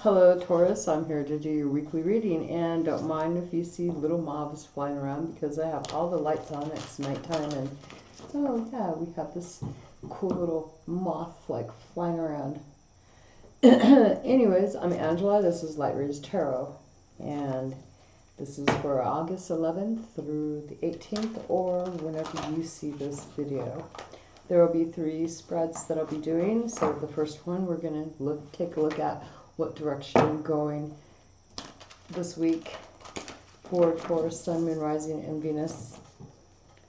Hello Taurus, I'm here to do your weekly reading, and don't mind if you see little mobs flying around because I have all the lights on. It's nighttime, and oh yeah, we have this cool little moth like flying around. Anyways, I'm Angela. This is Light Readers Tarot, and this is for August 11th through the 18th, or whenever you see this video. There will be 3 spreads that I'll be doing. So the first one, we're going to take a look at what direction you're going this week for Taurus, Sun, Moon, Rising, and Venus.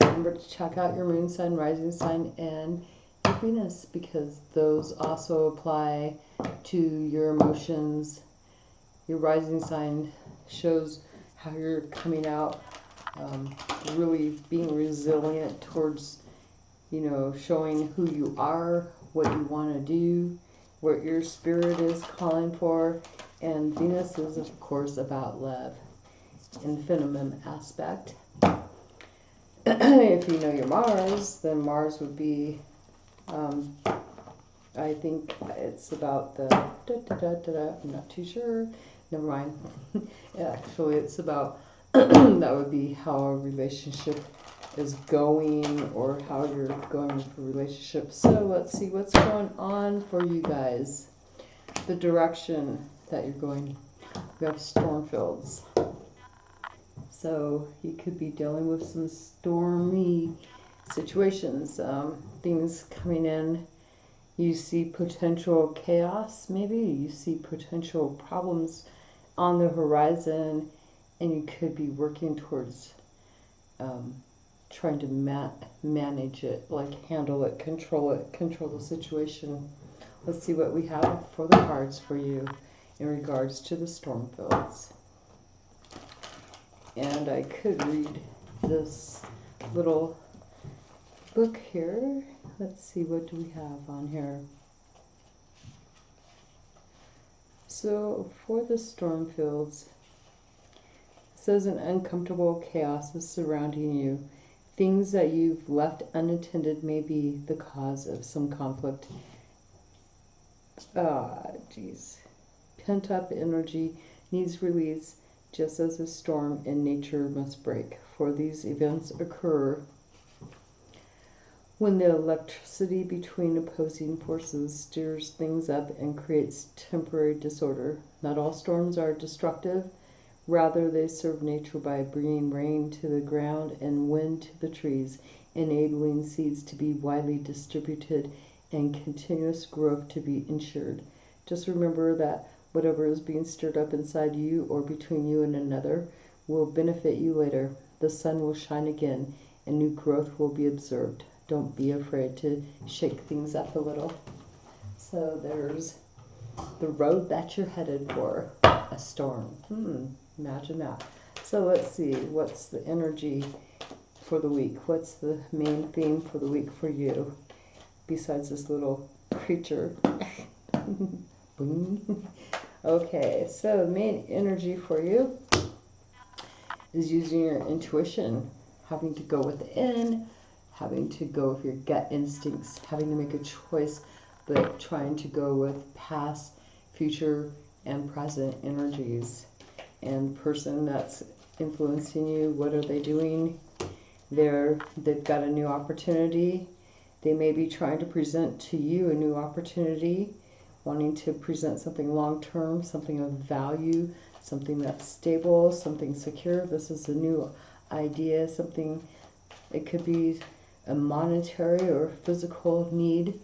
Remember to check out your Moon, Sun, Rising sign, and your Venus, because those also apply to your emotions. Your Rising sign shows how you're coming out, really being resilient towards, showing who you are, what you want to do, what your spirit is calling for. And Venus is, of course, about love in feminine aspect. If you know your Mars, then Mars would be, I think it's about the, I'm not too sure, never mind. Actually, it's about, that would be how a relationship is going, or how you're going with a relationship. So let's see what's going on for you guys. The direction that you're going. We have storm fields. So you could be dealing with some stormy situations, things coming in. You see potential chaos, maybe. You see potential problems on the horizon, and you could be working towards trying to manage it, like handle it, control the situation. Let's see what we have for the cards for you in regards to the storm fields. And I could read this little book here. Let's see, what do we have on here? So for the storm fields, it says an uncomfortable chaos is surrounding you. Things that you've left unattended may be the cause of some conflict. Pent-up energy needs release, just as a storm in nature must break. For these events occur when the electricity between opposing forces stirs things up and creates temporary disorder. Not all storms are destructive. Rather, they serve nature by bringing rain to the ground and wind to the trees, enabling seeds to be widely distributed and continuous growth to be ensured. Just remember that whatever is being stirred up inside you or between you and another will benefit you later. The sun will shine again and new growth will be observed. Don't be afraid to shake things up a little. So there's the road that you're headed for, a storm. Imagine that. So let's see, what's the energy for the week? What's the main theme for the week for you, besides this little creature? Okay, so the main energy for you is using your intuition, having to go within, having to go with your gut instincts, having to make a choice, but trying to go with past, future, and present energies. And the person that's influencing you, what are they doing? They've got a new opportunity. They may be trying to present to you a new opportunity, wanting to present something long-term, something of value, something that's stable, something secure. This is a new idea, something, it could be a monetary or physical need,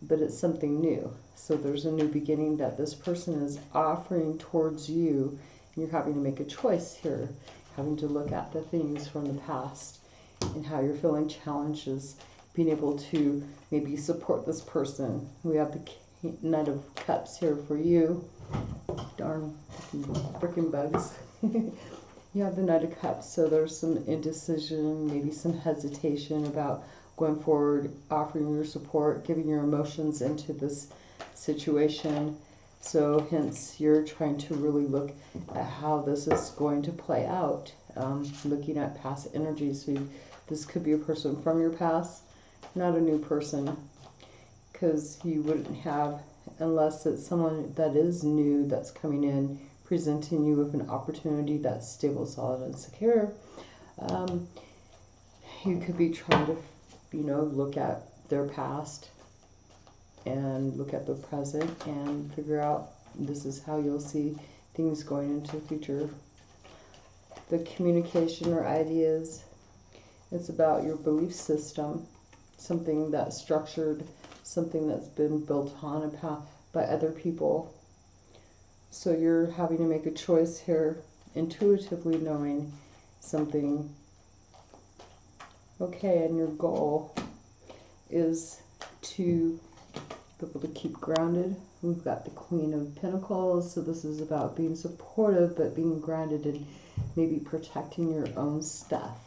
but it's something new. So there's a new beginning that this person is offering towards you. You're having to make a choice here, having to look at the things from the past and how you're feeling challenges, being able to maybe support this person. We have the Knight of Cups here for you. Darn freaking bugs. You have the Knight of Cups, so there's some indecision, maybe some hesitation about going forward, offering your support, giving your emotions into this situation. So hence you're trying to really look at how this is going to play out, looking at past energies. So this could be a person from your past, not a new person, because you wouldn't have unless it's someone that is new that's coming in, presenting you with an opportunity that's stable, solid, and secure. You could be trying to, look at their past and look at the present and figure out this is how you'll see things going into the future. The communication or ideas, it's about your belief system, something that's structured, something that's been built on by other people. So you're having to make a choice here, intuitively knowing something. Okay, and your goal is to be able to keep grounded. We've got the Queen of Pentacles, so this is about being supportive, but being grounded and maybe protecting your own stuff,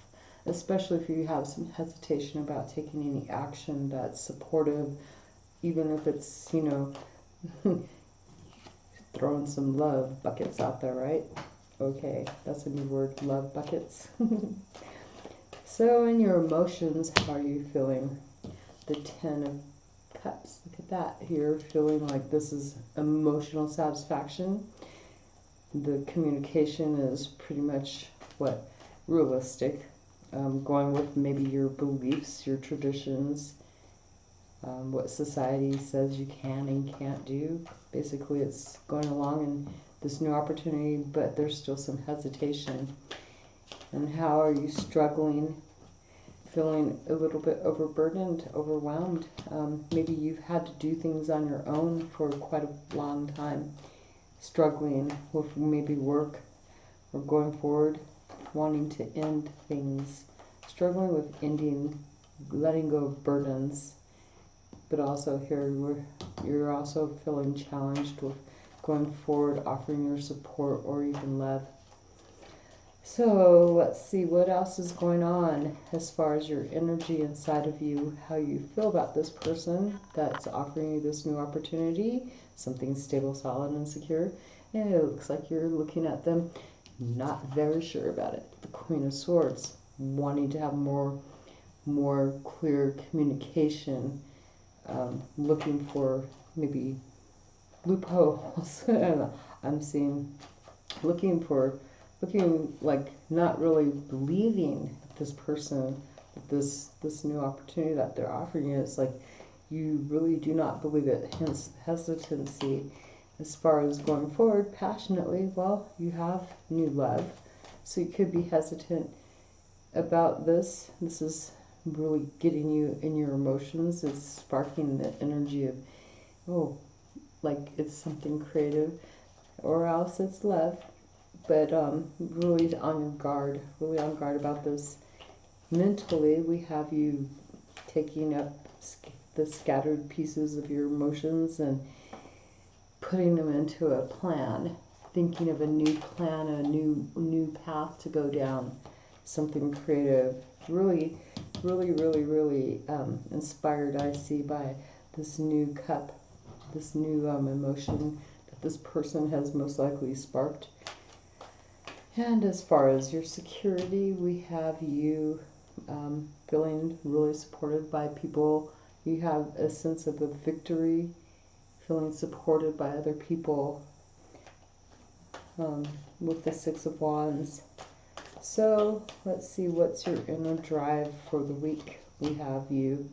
especially if you have some hesitation about taking any action that's supportive, even if it's, throwing some love buckets out there, right? Okay, that's a new word, love buckets. So in your emotions, how are you feeling? The Ten of Cups, look at that. You're feeling like this is emotional satisfaction. The communication is pretty much realistic. Going with maybe your beliefs, your traditions, what society says you can and can't do. Basically, it's going along in this new opportunity, but there's still some hesitation. And how are you struggling, feeling a little bit overburdened, overwhelmed? Maybe you've had to do things on your own for quite a long time, struggling with maybe work or going forward, wanting to end things, struggling with ending, letting go of burdens. But also here you're also feeling challenged with going forward, offering your support or even love. So let's see what else is going on as far as your energy inside of you, how you feel about this person that's offering you this new opportunity, something stable, solid, and secure. And it looks like you're looking at them not very sure about it. The Queen of Swords, wanting to have more clear communication, looking for maybe loopholes. I'm seeing looking like not really believing this person, this new opportunity that they're offering you. It's like you really do not believe it, hence hesitancy as far as going forward passionately. Well, you have new love, so you could be hesitant about this. This is really getting you in your emotions. It's sparking the energy of, like it's something creative, or else it's love. But really on your guard, about this. Mentally, we have you taking up the scattered pieces of your emotions and putting them into a plan, thinking of a new plan, a new path to go down, something creative. Really inspired, I see, by this new cup, this new emotion that this person has most likely sparked. And as far as your security, we have you feeling really supported by people. You have a sense of a victory, feeling supported by other people, with the Six of Wands. So let's see, what's your inner drive for the week? We have you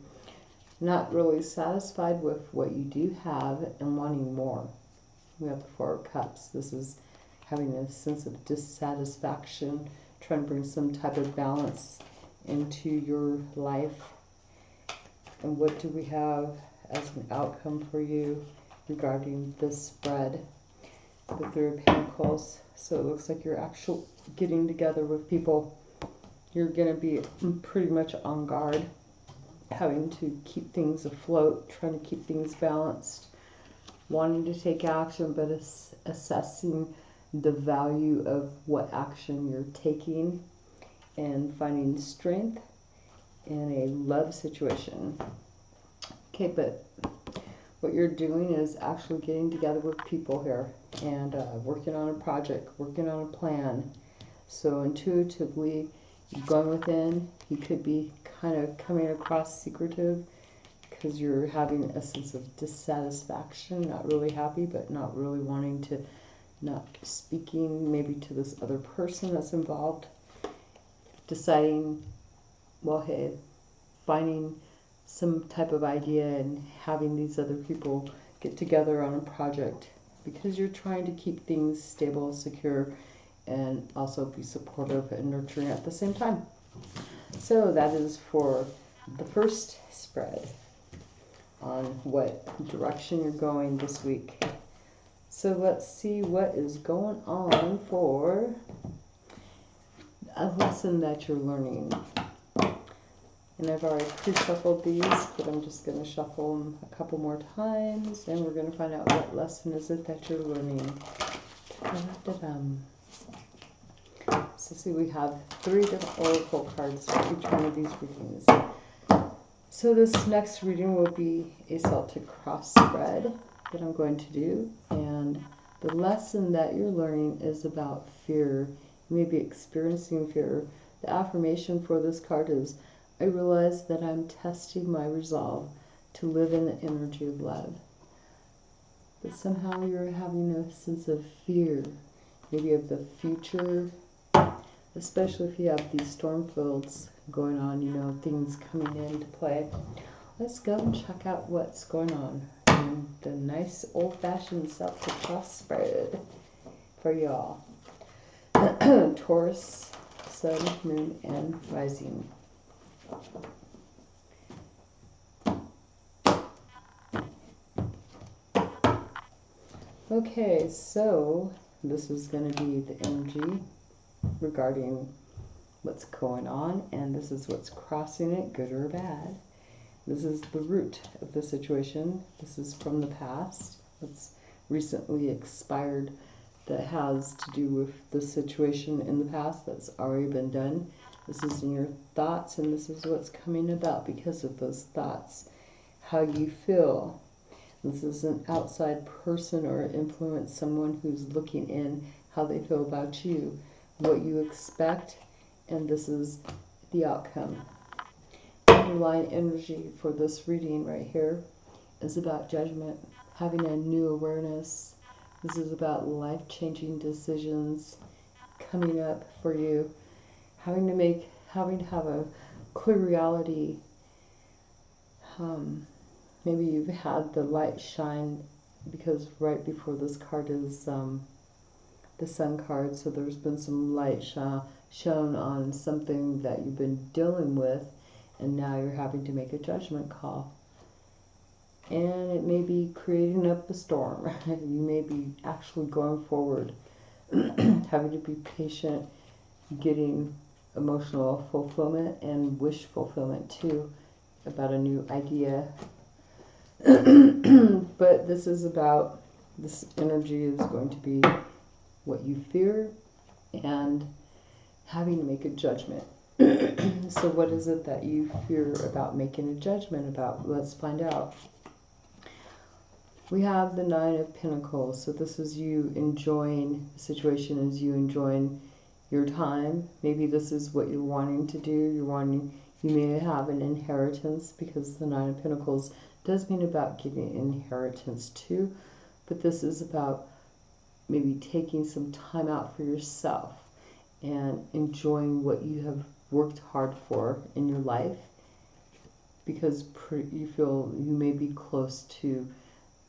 not really satisfied with what you do have and wanting more. We have the Four of Cups. This is having a sense of dissatisfaction, trying to bring some type of balance into your life. And what do we have as an outcome for you regarding this spread? The Three of Pentacles. So it looks like you're actually getting together with people. You're going to be pretty much on guard, having to keep things afloat, trying to keep things balanced, wanting to take action, but assessing the value of what action you're taking and finding strength in a love situation. Okay, but what you're doing is actually getting together with people here and working on a project, working on a plan. So intuitively, you're going within. You could be kind of coming across secretive, because you're having a sense of dissatisfaction, not really happy, but not really wanting to, not speaking maybe to this other person that's involved, deciding, well, hey, finding some type of idea and having these other people get together on a project, because you're trying to keep things stable, secure, and also be supportive and nurturing at the same time. So that is for the first spread on what direction you're going this week. So let's see what is going on for a lesson that you're learning. And I've already pre-shuffled these, but I'm just going to shuffle them a couple more times, and we're going to find out what lesson is it that you're learning. So see, we have 3 different oracle cards for each one of these readings. So this next reading will be a Celtic cross spread that I'm going to do, and the lesson that you're learning is about fear. You may be experiencing fear. The affirmation for this card is, I realize that I'm testing my resolve to live in the energy of love. But somehow you're having a sense of fear, maybe of the future, especially if you have these storm fields going on, you know, things coming into play. Let's go and check out what's going on in the nice old-fashioned Celtic cross spread for y'all. Taurus, Sun, Moon, and Rising. Okay, so this is going to be the energy regarding what's going on, and this is what's crossing it, good or bad. This is the root of the situation. This is from the past. It's recently expired, that has to do with the situation in the past that's already been done. This is in your thoughts, and this is what's coming about because of those thoughts. How you feel. This is an outside person or influence, someone who's looking in, how they feel about you, what you expect, and this is the outcome. Underlying energy for this reading right here is about judgment, having a new awareness. This is about life-changing decisions coming up for you, having to have a clear reality. Maybe you've had the light shine, because right before this card is the Sun card, so there's been some light shown on something that you've been dealing with, and now you're having to make a judgment call. And it may be creating up a storm. You may be actually going forward, having to be patient, getting emotional fulfillment and wish fulfillment too, about a new idea. But this is about, this energy is going to be what you fear and having to make a judgment. So what is it that you fear about making a judgment about? Let's find out. We have the 9 of Pentacles, so this is you enjoying the situation, is you enjoying your time. Maybe this is what you're wanting to do. You may have an inheritance, because the 9 of Pentacles does mean about giving inheritance too, but this is about maybe taking some time out for yourself and enjoying what you have worked hard for in your life, because you feel you may be close to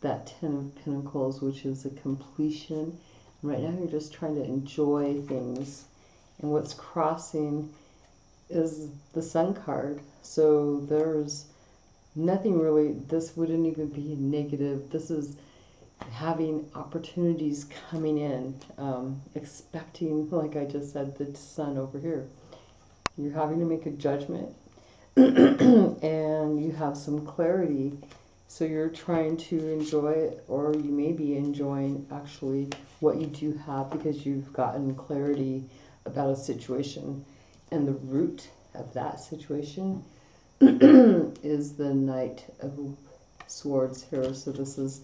that 10 of Pentacles, which is a completion. Right now you're just trying to enjoy things, and what's crossing is the Sun card. So there's nothing really, this wouldn't even be negative. This is having opportunities coming in, expecting, like I just said, the Sun over here. You're having to make a judgment and you have some clarity. So you're trying to enjoy it, or you may be enjoying actually what you do have, because you've gotten clarity about a situation, and the root of that situation is the Knight of Swords here. So this is,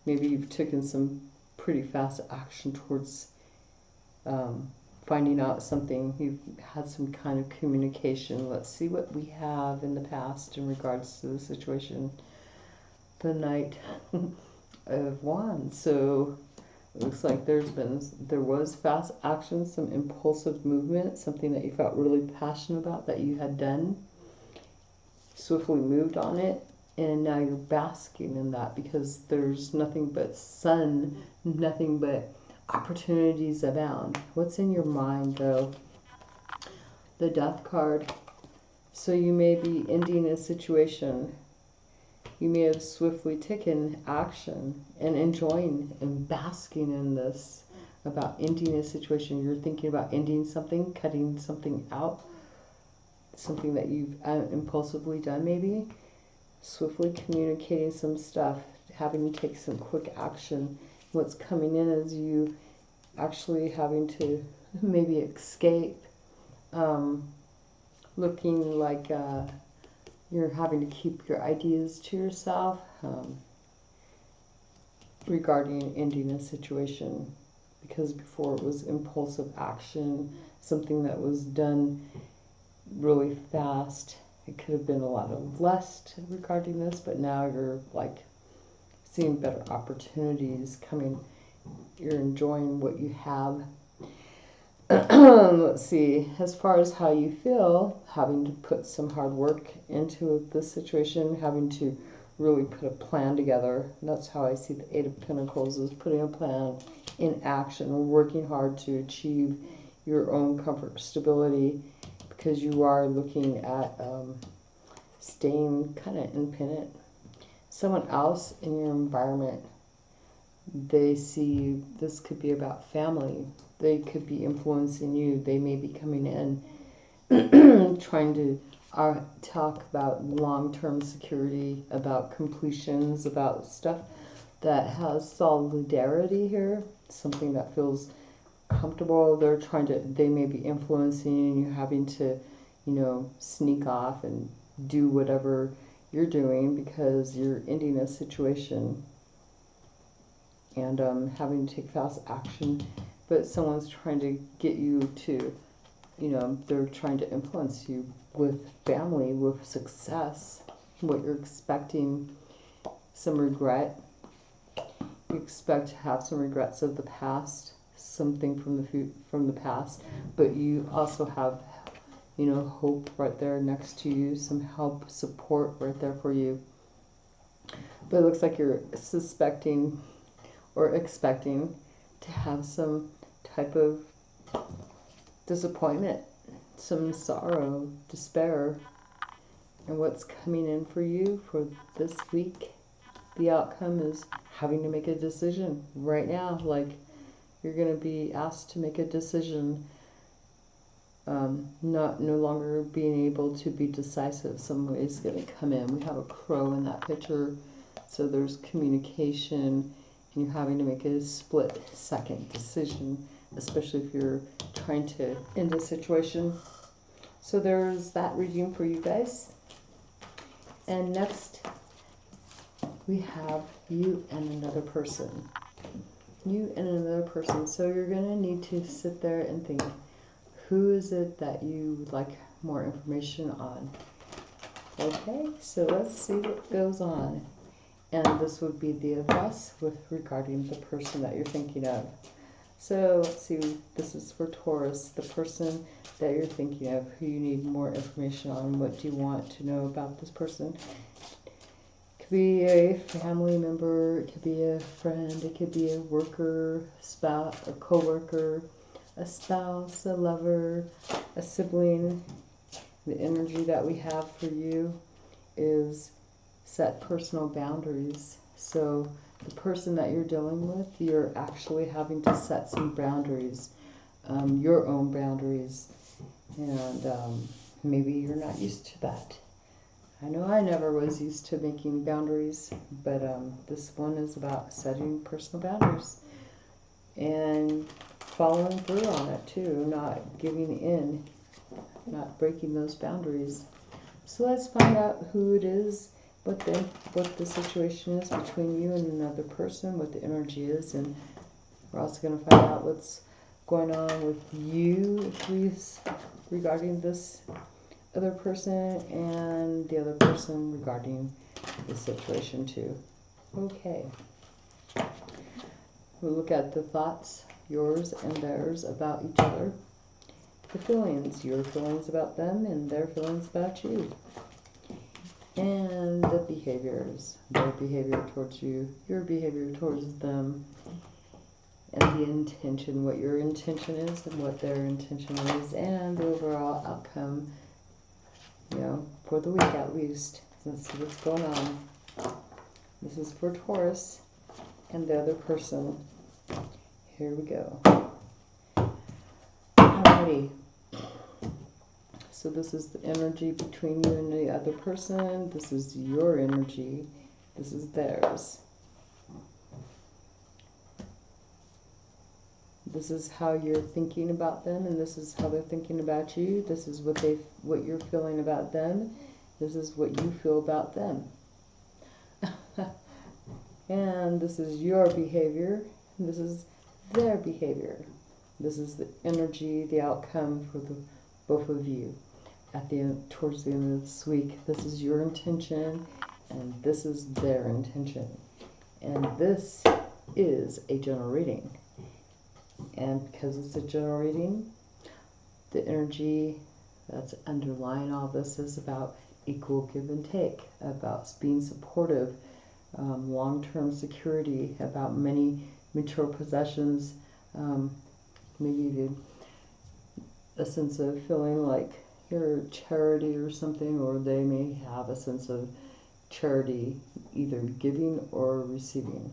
maybe you've taken some pretty fast action towards finding out something. You've had some kind of communication. Let's see what we have in the past in regards to the situation. The Knight of Wands. So it looks like there was fast action, some impulsive movement, something that you felt really passionate about that you had done, swiftly moved on it, and now you're basking in that because there's nothing but sun, nothing but opportunities abound. What's in your mind though? The Death card. So you may be ending a situation. You may have swiftly taken action and enjoying and basking in this about ending a situation. You're thinking about ending something, cutting something out, something that you've impulsively done maybe, swiftly communicating some stuff, having to take some quick action. What's coming in is you actually having to maybe escape, looking like you're having to keep your ideas to yourself regarding ending a situation, because before it was impulsive action, something that was done really fast. It could have been a lot of lust regarding this, but now you're like seeing better opportunities coming. You're enjoying what you have. Let's see, as far as how you feel, having to put some hard work into this situation, having to really put a plan together. That's how I see the Eight of Pentacles, is putting a plan in action, working hard to achieve your own comfort, stability, because you are looking at staying kind of independent. Someone else in your environment, they see this could be about family. They could be influencing you. They may be coming in trying to talk about long-term security, about completions, about stuff that has solidarity here, something that feels comfortable. They may be influencing you, having to, sneak off and do whatever you're doing because you're ending a situation and having to take fast action. But someone's trying to get you to, they're trying to influence you with family, with success, what you're expecting, some regret. You expect to have some regrets of the past, something from the past, but you also have, hope right there next to you, some help, support right there for you. But it looks like you're suspecting or expecting to have some type of disappointment, some sorrow, despair. And what's coming in for you for this week, the outcome is having to make a decision right now. Like, you're going to be asked to make a decision, no longer being able to be decisive. Somebody's going to come in. We have a crow in that picture, so there's communication, and you're having to make a split-second decision, especially if you're trying to end a situation. So there's that reading for you guys. And next, we have you and another person. You and another person. So you're going to need to sit there and think, who is it that you would like more information on? Okay, so let's see what goes on. And this would be the advice regarding the person that you're thinking of. So let's see, this is for Taurus, the person that you're thinking of, who you need more information on. What do you want to know about this person? It could be a family member, it could be a friend, it could be a worker, spouse, a co-worker, a spouse, a lover, a sibling. The energy that we have for you is set personal boundaries. So the person that you're dealing with, you're actually having to set some boundaries, your own boundaries, and maybe you're not used to that. I know I never was used to making boundaries, but this one is about setting personal boundaries and following through on it too, not giving in, not breaking those boundaries. So let's find out who it is, what the situation is between you and another person, what the energy is, and we're also going to find out what's going on with you, regarding this other person, and the other person regarding the situation too. Okay. We'll look at the thoughts, yours and theirs, about each other. The feelings, your feelings about them and their feelings about you. And the behaviors, their behavior towards you, your behavior towards them. And the intention, what your intention is and what their intention is. And the overall outcome, for the week at least. Let's see what's going on. This is for Taurus and the other person. Here we go. Alrighty. So this is the energy between you and the other person. This is your energy. This is theirs. This is how you're thinking about them, and this is how they're thinking about you. This is what you're feeling about them. This is what you feel about them. And this is your behavior. And this is their behavior. This is the energy, the outcome for the both of you. At the end, towards the end of this week, this is your intention, and this is their intention. And this is a general reading. And because it's a general reading, the energy that's underlying all this is about equal give and take, about being supportive, long-term security, about many material possessions, maybe even a sense of feeling like you're charity or something, or they may have a sense of charity, either giving or receiving.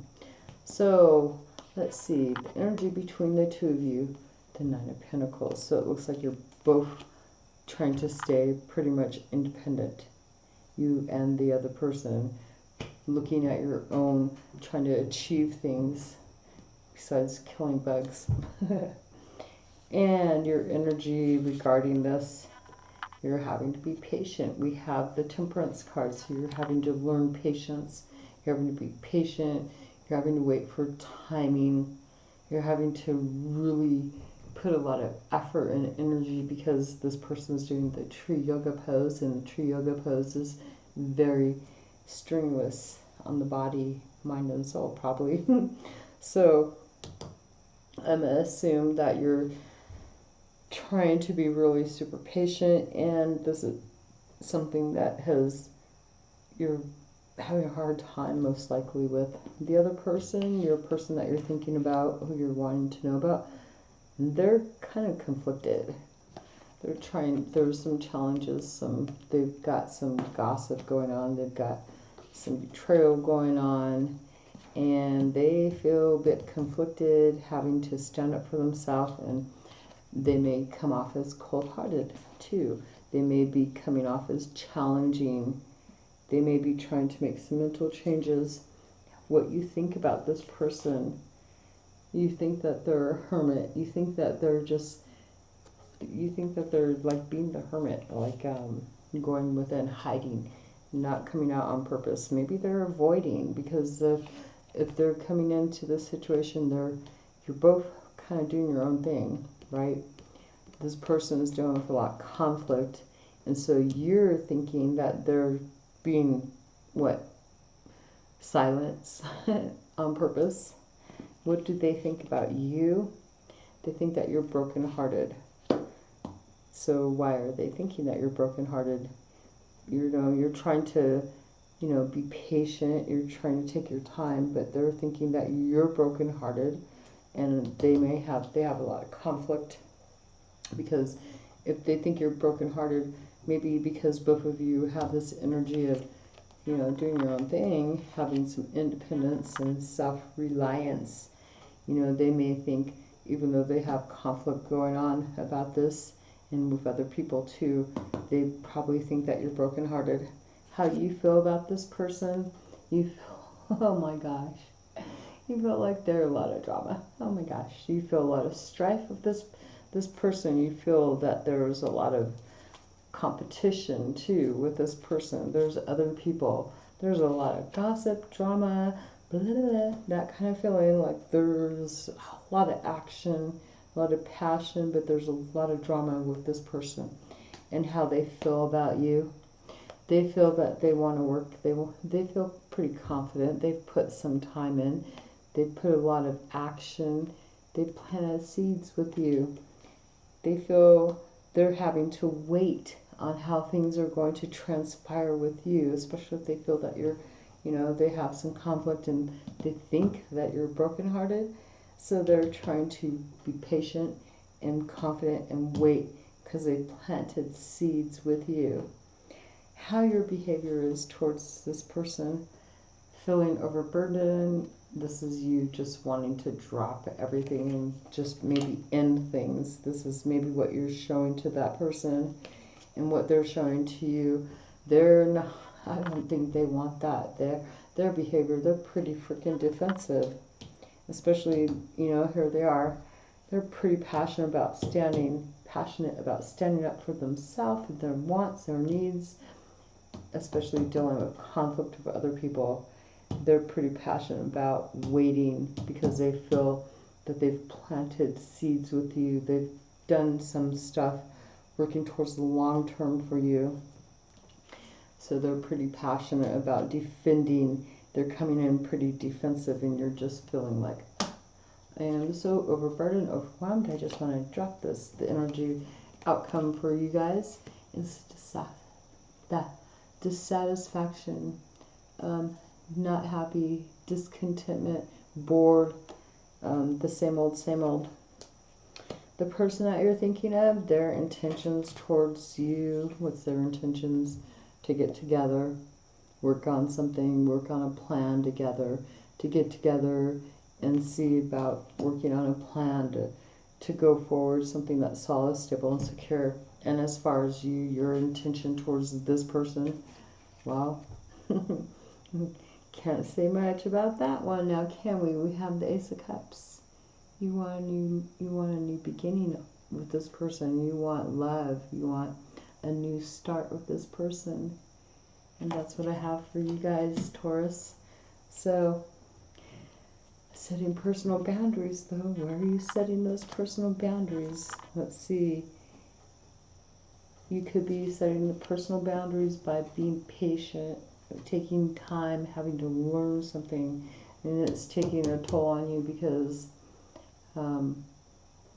So let's see, the energy between the two of you, the Nine of Pentacles. So it looks like you're both trying to stay pretty much independent. You and the other person, looking at your own, trying to achieve things besides killing bugs. And your energy regarding this, you're having to be patient. We have the Temperance card, so you're having to learn patience. You're having to be patient. You're having to wait for timing. You're having to really put a lot of effort and energy, because this person is doing the tree yoga pose, and the tree yoga pose is very strenuous on the body, mind, and soul, probably. So I'm going to assume that you're trying to be really super patient, and this is something that you're having a hard time most likely with. The other person, your person that you're thinking about, who you're wanting to know about, they're kind of conflicted. There's some challenges, they've got some gossip going on, they've got some betrayal going on, and they feel a bit conflicted, having to stand up for themselves, and they may come off as cold-hearted too. They may be coming off as challenging. They may be trying to make some mental changes. What you think about this person, you think that they're a hermit. You think that they're like being the hermit, like going within, hiding, not coming out on purpose. Maybe they're avoiding, because if they're coming into this situation, you're both kind of doing your own thing, right? This person is dealing with a lot of conflict, and so you're thinking that they're being silence on purpose. What do they think about you? They think that you're brokenhearted. So why are they thinking that you're brokenhearted? You're trying to, be patient. You're trying to take your time, but they're thinking that you're brokenhearted, and they have a lot of conflict, because if they think you're brokenhearted, maybe because both of you have this energy of, doing your own thing, having some independence and self-reliance, they may think, even though they have conflict going on about this, and with other people too, they probably think that you're brokenhearted. How you feel about this person, you feel, oh my gosh, you feel like there's a lot of drama. Oh my gosh, you feel a lot of strife with this person. You feel that there's a lot of competition too with this person. There's other people. There's a lot of gossip, drama, blah, blah, blah, that kind of feeling, like there's a lot of action, a lot of passion, but there's a lot of drama with this person and how they feel about you. They feel that they want to work. They feel pretty confident. They've put some time in. They've put a lot of action. They planted seeds with you. They feel they're having to wait on how things are going to transpire with you, especially if they feel that you're, they have some conflict and they think that you're brokenhearted. So they're trying to be patient and confident and wait because they planted seeds with you. How your behavior is towards this person, feeling overburdened. This is you just wanting to drop everything and just maybe end things. This is maybe what you're showing to that person and what they're showing to you. They're not, I don't think they want that. Their behavior, they're pretty freaking defensive. Especially, here they are. They're pretty passionate about standing up for themselves, their wants, their needs, especially dealing with conflict with other people. They're pretty passionate about waiting because they feel that they've planted seeds with you. They've done some stuff working towards the long term for you. So they're pretty passionate about defending. They're coming in pretty defensive and you're just feeling like, I am so overburdened, overwhelmed. I just want to drop this. The energy outcome for you guys is dissatisfaction, not happy, discontentment, bored, the same old. The person that you're thinking of, their intentions towards you, what's their intentions? To get together, work on something, work on a plan together, to get together and see about working on a plan to go forward, something that's solid, stable, and secure. And as far as you, your intention towards this person, well, can't say much about that one now, can we? We have the Ace of Cups. You want a new beginning with this person. You want love. You want a new start with this person. And that's what I have for you guys, Taurus. So, setting personal boundaries, though. Where are you setting those personal boundaries? Let's see. You could be setting the personal boundaries by being patient, taking time, having to learn something, and it's taking a toll on you because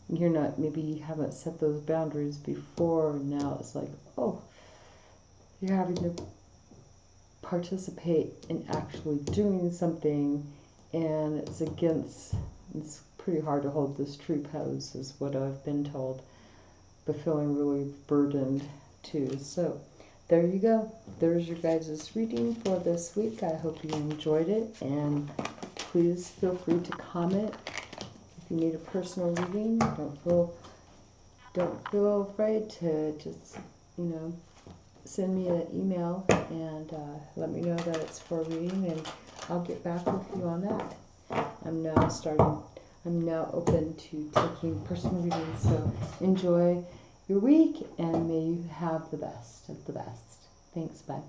you're not, maybe you haven't set those boundaries before. Now it's like, oh, you're having to participate in actually doing something, and it's pretty hard to hold this true pose, is what I've been told, but feeling really burdened too. So there you go. There's your guys' reading for this week. I hope you enjoyed it, and please feel free to comment if you need a personal reading. Don't feel afraid to just, send me an email and let me know that it's for reading, and I'll get back with you on that. I'm now open to taking personal readings, so enjoy your week and may you have the best of the best. Thanks, bye.